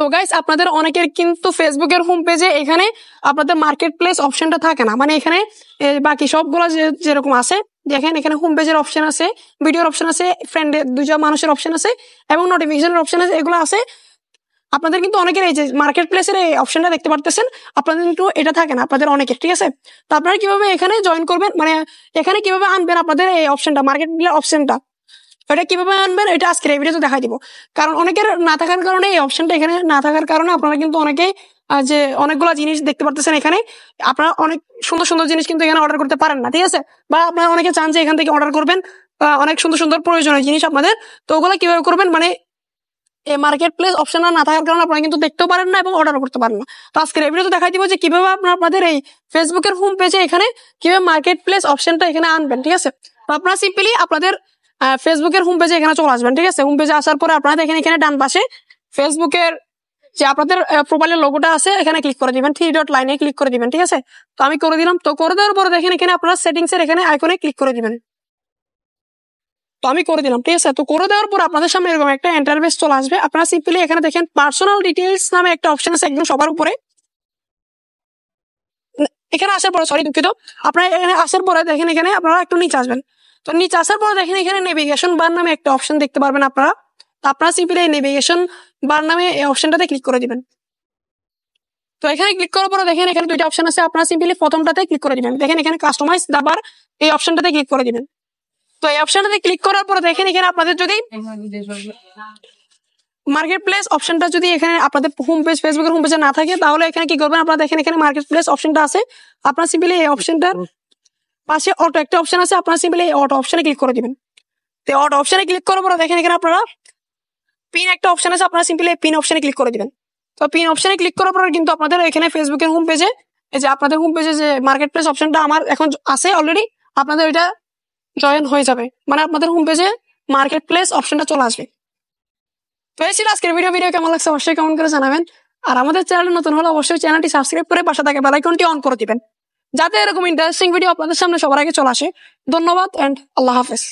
তো গাইস আপনাদের অনেকের কিন্তু ফেসবুকের হোম পেজে এখানে আপনাদের মার্কেট প্লেস অপশনটা থাকে না, মানে এখানে বাকি সবগুলো যেরকম আছে দেখেন, এখানে হোম পেজের অপশন আছে, ভিডিওর অপশন আছে, ফ্রেন্ডের দুইজন মানুষের অপশন আছে এবং নোটিফিকেশনের অপশন আছে, এগুলো আছে। আপনাদের কিন্তু অনেকের এই যে মার্কেট প্লেসের এই অপশনটা দেখতে পারতেছেন, আপনাদের কিন্তু এটা থাকে না আপনাদের অনেকের, ঠিক আছে। তো আপনারা কিভাবে এখানে জয়েন করবেন, মানে এখানে কিভাবে আনবেন আপনাদের এই অপশনটা, মার্কেট প্লেস অপশনটা, এটা কিভাবে আনবেন এটা আজকের এই ভিডিওতে দেখাই দিব। কারণ অনেকের না থাকার কারণে, এই অপশনটা এখানে না থাকার কারণে আপনারা কিন্তু অনেকেই যে অনেকগুলো জিনিস দেখতে পারতেছেন এখানে, আপনারা অনেক সুন্দর সুন্দর জিনিস কিন্তু এখানে অর্ডার করতে পারেন না, ঠিক আছে। বা আপনারা অনেকে চান যে এখান থেকে অর্ডার করবেন অনেক সুন্দর সুন্দর প্রয়োজনীয় জিনিস আপনাদের, তো ওগুলো কিভাবে করবেন, মানে এই মার্কেট প্লেস অপশন না থাকার কারণে আপনারা কিন্তু দেখতেও পারেন না এবং অর্ডার করতে পারেন না। তো আজকের এই ভিডিওতে দেখাই দিব যে কিভাবে আপনারা আপনাদের এই ফেসবুকের হোম পেজে এখানে কিভাবে মার্কেট প্লেস অপশনটা এখানে আনবেন, ঠিক আছে। তো আপনারা সিম্পলি আপনাদের ফেসবুকের হোম পেজে এখানে চলে আসবেন, ঠিক আছে। হোম পেজে আসার পরে আপনারা দেখেন এখানে ডান পাশে ফেসবুকের যে আপনাদের প্রোফাইলের লোগোটা আছে এখানে ক্লিক করে দিবেন, 3 ডট লাইনে ক্লিক করে দিবেন, ঠিক আছে। তো আমি করে দিলাম। তো করে দেওয়ার পরে দেখেন এখানে আপনারা সেটিংস এর এখানে আইকনে ক্লিক করে দিবেন। তো আমি করে দিলাম, ঠিক আছে। তো করে দেওয়ার পর আপনাদের সামনে এরকম একটা ইন্টারফেস চলে আসবে। আপনারা সিম্পলি এখানে দেখেন পার্সোনাল ডিটেইলস নামে একটা অপশন আছে একদম সবার উপরে। এখানে আসার পরে, সরি দুঃখিত, আপনারা এখানে আসার পরে দেখেন এখানে আপনারা একটু নিচে আসবেন। তো নিচে আসার পরে দেখেন এখানে নেভিগেশন বার নামে একটা অপশন দেখতে পারবেন আপনারা। তো আপনারা সিম্পলি এই নেভিগেশন বার নামে এই অপশনটাতে ক্লিক করে দিবেন। তো এখানে ক্লিক করার পরে দেখেন এখানে দুইটা অপশন আছে, আপনারা সিম্পলি প্রথমটাতে ক্লিক করে দিবেন। দেখেন এখানে কাস্টমাইজ দা বার, এই অপশনটাতে ক্লিক করে দিবেন। তো এই অপশনটাতে ক্লিক করার পরে দেখেন এখানে আপনাদের যদি মার্কেট প্লেস অপশনটা যদি এখানে আপনাদের হোম পেজ, ফেসবুকের হোম পেজে না থাকে, তাহলে এখানে কি করবেন, আপনারা দেখেন এখানে মার্কেট প্লেস অপশনটা আছে, আপনারা সিম্পলি এই অপশনটার পাশে অটো একটা অপশন আছে, আপনারা সিম্পলি এই অটো অপশনে ক্লিক করে দিবেন। তো অটো অপশনে ক্লিক করার পরে দেখেন এখানে আপনারা পিন একটা অপশন আছে, আপনারা সিম্পলি পিন অপশনে ক্লিক করে দিবেন। তো পিন অপশনে ক্লিক করার পরে কিন্তু আপনাদের এখানে ফেসবুকের হোম পেজে, এই যে আপনাদের হোম পেজে যে মার্কেট প্লেস অপশনটা আমার এখন আছে অলরেডি, আপনাদের এটা জয়েন হয়ে যাবে, মানে আপনাদের হোম পেজে মার্কেট প্লেস অপশনটা চলে আসবে। তো এই ছিল আজকের ভিডিও কেমন লাগছে অবশ্যই কমেন্ট করে জানাবেন। আর আমাদের চ্যানেলে নতুন হলে অবশ্যই চ্যানেলটি সাবস্ক্রাইব করে পাশে থাকা বেল আইকনটি অন করে দিবেন, যাতে এরকম ইন্টারেস্টিং ভিডিও আপনাদের সামনে সবার আগে চলে আসে। ধন্যবাদ এন্ড আল্লাহ হাফেজ।